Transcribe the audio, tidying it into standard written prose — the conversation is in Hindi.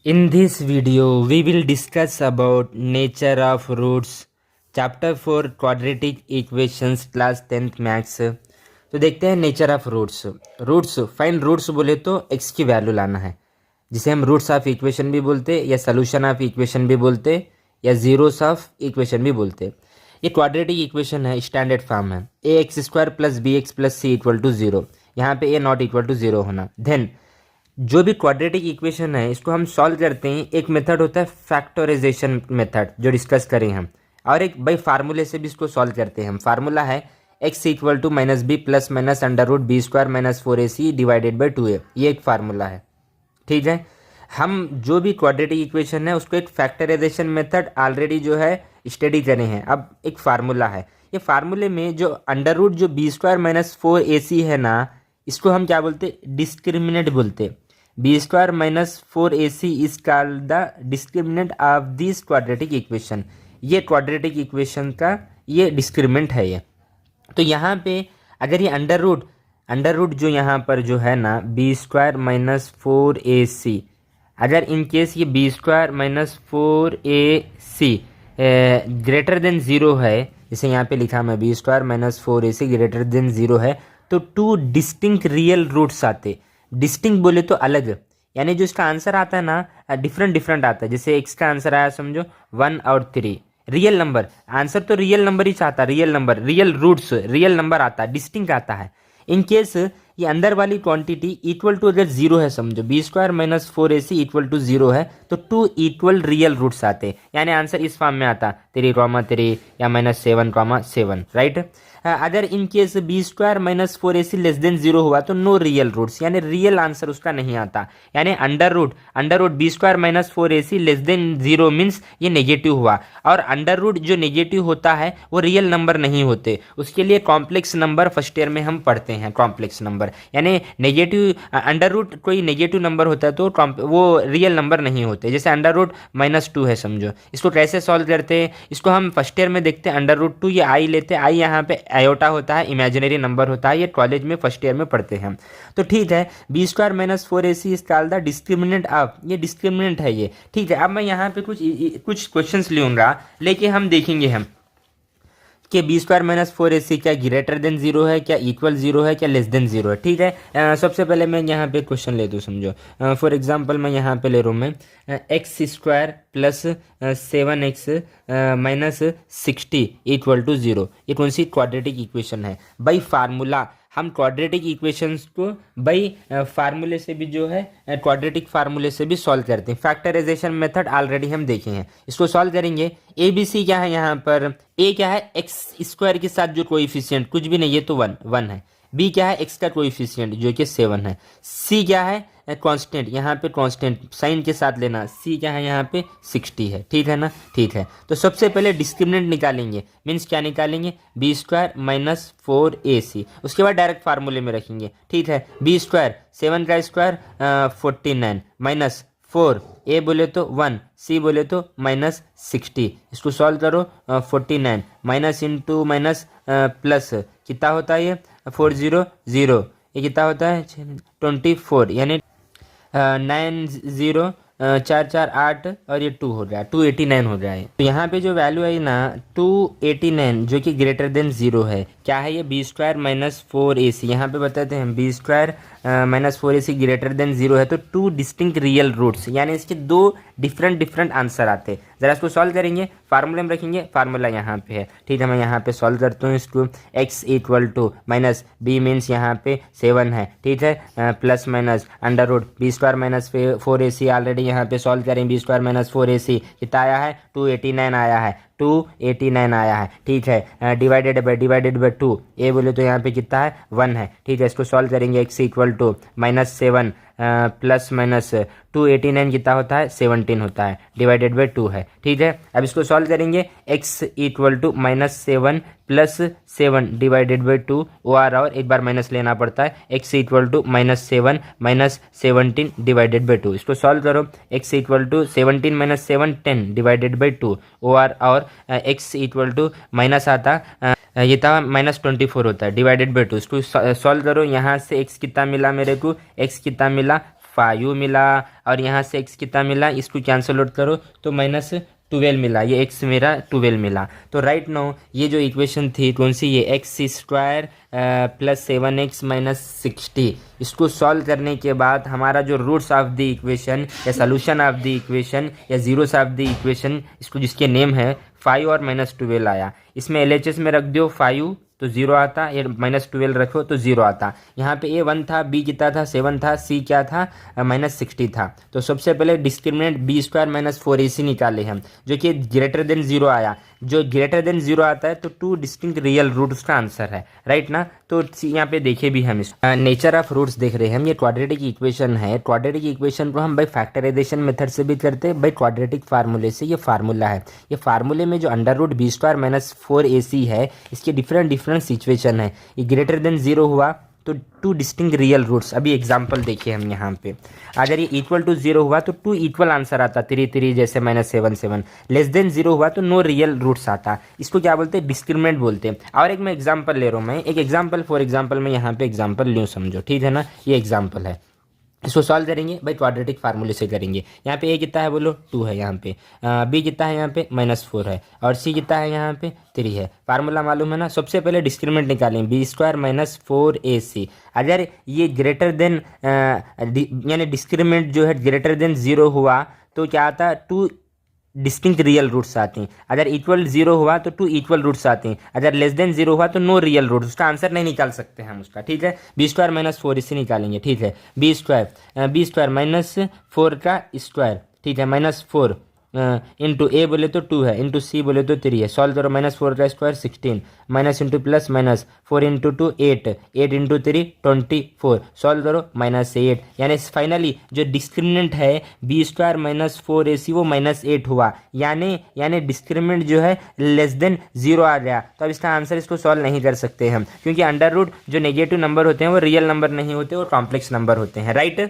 In this video, we will discuss about nature of roots, chapter 4 quadratic equations, class 10th maths। तो देखते हैं nature of roots find roots बोले तो एक्स की वैल्यू लाना है, जिसे हम रूट्स ऑफ इक्वेशन भी बोलते या सोल्यूशन ऑफ इक्वेशन भी बोलते या जीरोस ऑफ इक्वेशन भी बोलते। ये क्वाड्रेटिक इक्वेशन है, स्टैंडर्ड फॉर्म है a x square plus b x plus c equal to zero. यहाँ पे a not equal to zero होना। देन जो भी क्वाड्रेटिक इक्वेशन है इसको हम सॉल्व करते हैं। एक मेथड होता है फैक्टराइजेशन मेथड जो डिस्कस करें हम, और एक बाई फार्मूले से भी इसको सॉल्व करते हैं हम। फार्मूला है x equal to minus b plus minus under root b square minus 4ac divided by 2a। ये एक फार्मूला है, ठीक है। हम जो भी क्वाड्रेटिक इक्वेशन है उसको एक फैक्टराइजेशन मेथड ऑलरेडी जो है स्टडी करे हैं। अब एक फार्मूला है, ये फार्मूले में जो अंडर रूट जो बी स्क्वायर माइनस 4ac है ना, इसको हम क्या बोलते, डिस्क्रिमिनेंट बोलते। B square minus 4ac is called the discriminant of this quadratic equation. ये क्वाड्रेटिक इक्वेशन का ये डिस्क्रिमिनेंट है ये। तो यहाँ पे अगर ये अंडर रूट जो यहाँ पर जो है ना बी स्क्वायर माइनस 4ac, अगर इन केस ये b square minus 4ac greater than zero है, जैसे यहाँ पे लिखा मैं b square minus 4ac greater than zero है, तो टू डिस्टिंक्ट रियल रूट्स आते। डिस्टिंक्ट बोले तो अलग, यानी जो इसका आंसर आता है ना डिफरेंट आता है। जैसे एक्स का आंसर आया समझो 1 और 3, रियल नंबर, आंसर तो रियल नंबर ही चाहता, real number, real roots, real number आता है, डिस्टिंक्ट आता है। इन केस ये अंदर वाली क्वांटिटी इक्वल टू अगर जीरो है, समझो b square minus 4ac equal to zero है, तो टू इक्वल रियल रूट्स आते, यानी आंसर इस फॉर्म में आता 3, या -7, राइट। अगर in case b square minus 4ac less than zero हुआ तो नो रियल रूट्स, यानी रियल आंसर उसका नहीं आता। यानी under root b square minus 4ac less than zero means ये नेगेटिव हुआ, और अंडर रूट जो नेगेटिव होता है वो रियल नंबर नहीं होते, उसके लिए कॉम्प्लेक्स नंबर फर्स्ट ईयर में हम पढ़ते हैं। कॉम्प्लेक्स नंबर यानी नेगेटिव, अंडर रूट कोई नेगेटिव नंबर होता है तो वो रियल नंबर नहीं होते। जैसे अंडर रूट -2 है समझो, इसको कैसे सॉल्व करते हैं, इसको हम फर्स्ट ईयर में देखते हैं। अंडर रूट 2 ये आई लेते हैं, आई यहाँ पे आयोटा होता है, इमेजिनरी नंबर होता है, ये कॉलेज में फर्स्ट ईयर में पढ़ते हैं हम। तो ठीक है, b square minus 4ac is called the discriminant of, ये डिस्क्रिमिनेंट है ये, ठीक है। अब मैं यहाँ पे कुछ क्वेश्चंस लूँगा, लेके हम देखेंगे हम कि बी स्क्वायर माइनस 4ac क्या ग्रेटर देन जीरो है, क्या इक्वल जीरो है, क्या लेस देन जीरो है, ठीक है। सबसे पहले मैं यहाँ पे क्वेश्चन ले दूँ समझो। फॉर एग्जांपल मैं यहाँ पे ले रहा हूँ मैं x square plus 7x minus 60 equal to zero. ये कौन सी क्वाड्रेटिक इक्वेशन है? बाई फार्मूला हम क्वाड्रेटिक इक्वेशंस को बाई फार्मूले से भी जो है क्वाड्रेटिक फार्मूले से भी सॉल्व करते हैं। फैक्टराइजेशन मेथड ऑलरेडी हम देखे हैं, इसको सॉल्व करेंगे। ए बी सी क्या है यहाँ पर, ए क्या है एक्स स्क्वायर के साथ जो कोएफिशिएंट कुछ भी नहीं है तो 1 है। बी क्या है एक्स का कोएफिशिएंट जो कि 7 है। सी क्या है कांस्टेंट, यहाँ पे कांस्टेंट साइन के साथ लेना, सी क्या है यहाँ पे 60 है, ठीक है ना, ठीक है। तो सबसे पहले डिस्क्रिमिनेंट निकालेंगे, मीन्स क्या निकालेंगे, बी स्क्वायर माइनस 4ac, उसके बाद डायरेक्ट फार्मूले में रखेंगे, ठीक है। बी स्क्वायर 7 का स्क्वायर 49 माइनस 4, ए बोले तो 1, सी बोले तो -60। इसको सॉल्व करो, 49 माइनस इंटू माइनस प्लस कितना होता है ये 400, ये कितना होता है 24, यानी 90448 और ये 2 हो रहा है, 289 हो रहा है। तो यहाँ पे जो वैल्यू है ना 289 जो कि ग्रेटर देन जीरो है, क्या है ये बी स्क्वायर माइनस 4ac। यहाँ पे बताते हैं b square minus 4ac greater than zero है तो टू डिस्टिंक्ट रियल रूट्स, यानी इसके दो डिफरेंट आंसर आते हैं। जरा इसको सॉल्व करेंगे, फार्मूले में रखेंगे, फार्मूला यहाँ पे है, ठीक है। मैं यहाँ पे सॉल्व करता हूँ इसको, x equal to minus b means यहाँ पे 7 है, ठीक है, plus minus under root b square minus 4ac already यहाँ पे सॉल्व करें। बी स्क्वायर माइनस 4ac कितना आया है 289 आया है, 289 आया है, ठीक है। डिवाइडेड बाई 2, ए बोले तो यहाँ पे कितना है 1 है, ठीक है। इसको सॉल्व करेंगे, x equal to -7 plus minus 289 कितना होता है 17 होता है, डिवाइडेड बाई 2 है, ठीक है। अब इसको सॉल्व करेंगे, x equal to -7 plus 7 divided by 2, और एक बार माइनस लेना पड़ता है, x equal to -7 minus 17 divided by 2। इसको सॉल्व करो, x equal to 17 minus 7 10 divided by 2, और x इक्वल टू माइनस आता ये था -24 होता है डिवाइडेड बाई 2। इसको सॉल्व करो, यहाँ से x कितना मिला मेरे को, x कितना मिला 5 मिला और यहाँ से x कितना मिला, इसको कैंसिल आउट करो तो -12 मिला, ये x मेरा 12 मिला। तो राइट नाउ ये जो इक्वेशन थी कौन सी, ये x² + 7x - 60, इसको सॉल्व करने के बाद हमारा जो रूट्स ऑफ द इक्वेशन या सोल्यूशन ऑफ द इक्वेशन या जीरोस ऑफ द इक्वेशन, इसको जिसके नेम है 5 और -12 आया। इसमें LHS में रख दो 5 तो 0 आता, ये -12 रखो तो 0 आता। यहाँ पे A 1 था, B कितना था 7 था, C क्या था -60 था। तो सबसे पहले डिस्क्रिमिनेंट B² - 4AC निकाले हम, जो कि ग्रेटर देन 0 आया। जो ग्रेटर देन 0 आता है तो 2 डिस्टिंक्ट रियल रूट्स का आंसर है, राइट ना। तो यहाँ पे देखे भी हम इस नेचर ऑफ रूट्स देख रहे हैं हम। ये क्वाड्रेटिक इक्वेशन है, क्वाड्रेटिक इक्वेशन को हम बाई फैक्टराइजेशन मेथड से भी करते हैं, बाई क्वाड्रेटिक फार्मूले से। ये फार्मूला है, ये फार्मूले में जो अंडर रूट B² - 4AC है, इसके डिफरेंट सिचुएशन है। ये ग्रेटर देन 0 हुआ तो 2 डिस्टिंक्ट रियल रूट्स। अभी एग्जांपल देखिए हम यहाँ पे, अगर ये इक्वल टू 0 हुआ तो 2 इक्वल आंसर आता, 3 3 जैसे -7 7। लेस देन 0 हुआ तो नो रियल रूट्स आता, इसको क्या बोलते हैं, डिस्क्रिमिनेंट बोलते हैं। और एक मैं एग्जांपल ले रहा हूँ, मैं एक एग्जांपल फॉर एग्जांपल मैं यहाँ पे एग्जांपल लूँ, समझो, ठीक है ना। ये एग्जांपल है, इसको सॉल्व करेंगे भाई क्वाड्रेटिक फार्मूले से करेंगे। यहाँ पे A कितना है बोलो 2 है, यहाँ पे B कितना है, यहाँ पे -4 है, और C कितना है, यहाँ पे 3 है। फार्मूला मालूम है ना। सबसे पहले डिस्क्रिमिनेंट निकालेंगे B² - 4AC। अगर ये ग्रेटर देन यानी डिस्क्रिमिनेंट जो है ग्रेटर देन 0 हुआ तो क्या आता, 2 डिस्टिंक्ट रियल रूट्स आती हैं। अगर इक्वल 0 हुआ तो 2 इक्वल रूट्स आती हैं। अगर लेस देन 0 हुआ तो नो रियल रूट्स, उसका आंसर नहीं निकाल सकते हम उसका, ठीक है। B² - 4 इसे निकालेंगे, ठीक है। B² -4 का स्क्वायर, ठीक है, -4 इंटू A बोले तो 2 है, इंटू C बोले तो 3 है। सॉल्व करो, -4 का square 16, minus into plus minus, 4 into 2 8, 8 into 3 24। Solve करो, -8, यानी फाइनली जो डिस्क्रिमिनेंट है B² - 4AC वो -8 हुआ, यानी डिस्क्रिमिनेंट जो है लेस देन 0 आ गया। तो अब इसका आंसर इसको सॉल्व नहीं कर सकते हम, क्योंकि अंडर रूट जो नेगेटिव नंबर होते हैं वो रियल नंबर नहीं होते, वो कॉम्प्लेक्स नंबर होते हैं, राइट।